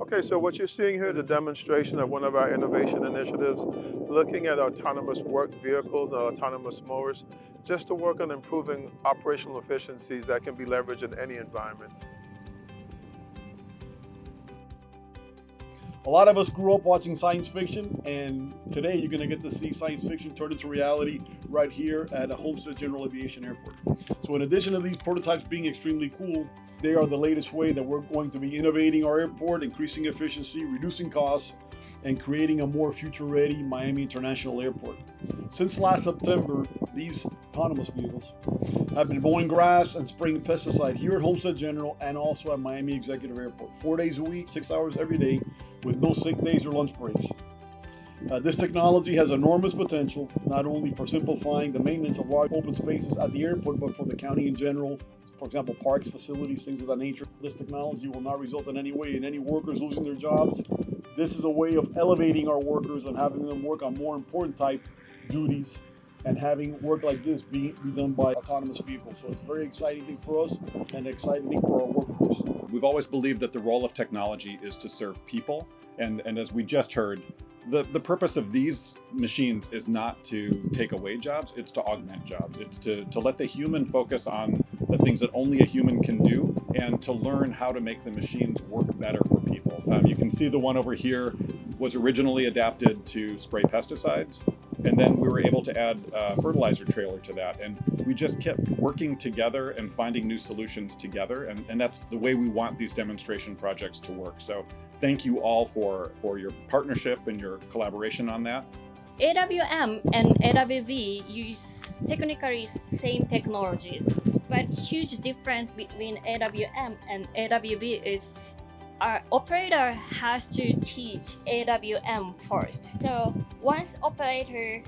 Okay, so what you're seeing here is a demonstration of one of our innovation initiatives, looking at autonomous work vehicles and autonomous mowers, just to work on improving operational efficiencies that can be leveraged in any environment. A lot of us grew up watching science fiction, and today you're going to get to see science fiction turn into reality right here at a Homestead General Aviation Airport. So in addition to these prototypes being extremely cool, they are the latest way that we're going to be innovating our airport, increasing efficiency, reducing costs, and creating a more future-ready Miami International Airport. Since last September, these autonomous vehicles have been mowing grass and spraying pesticide here at Homestead General and also at Miami Executive Airport, 4 days a week, 6 hours every day, with no sick days or lunch breaks. This technology has enormous potential, not only for simplifying the maintenance of large open spaces at the airport, but for the county in general. For example, parks, facilities, things of that nature. This technology will not result in any way in any workers losing their jobs. This is a way of elevating our workers and having them work on more important type duties and having work like this be done by autonomous vehicles. So it's a very exciting thing for us and an exciting thing for our workforce. We've always believed that the role of technology is to serve people. And as we just heard, the purpose of these machines is not to take away jobs, it's to augment jobs. It's to let the human focus on the things that only a human can do and to learn how to make the machines work better for people. You can see the one over here was originally adapted to spray pesticides. And then we were able to add a fertilizer trailer to that. And we just kept working together and finding new solutions together. And that's the way we want these demonstration projects to work. So thank you all for your partnership and your collaboration on that. AWM and AWB use technically same technologies, but huge difference between AWM and AWB is our operator has to teach AWM first. So once operator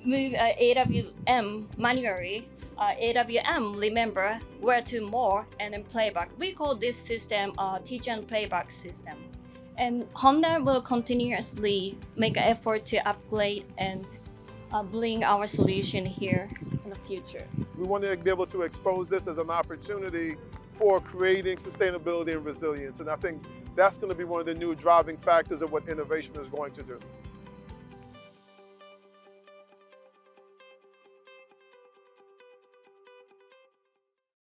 move AWM manually, AWM remember where to mow and then playback. We call this system teach and playback system. And Honda will continuously make an effort to upgrade and bring our solution here in the future. We want to be able to expose this as an opportunity for creating sustainability and resilience. And I think that's going to be one of the new driving factors of what innovation is going to do.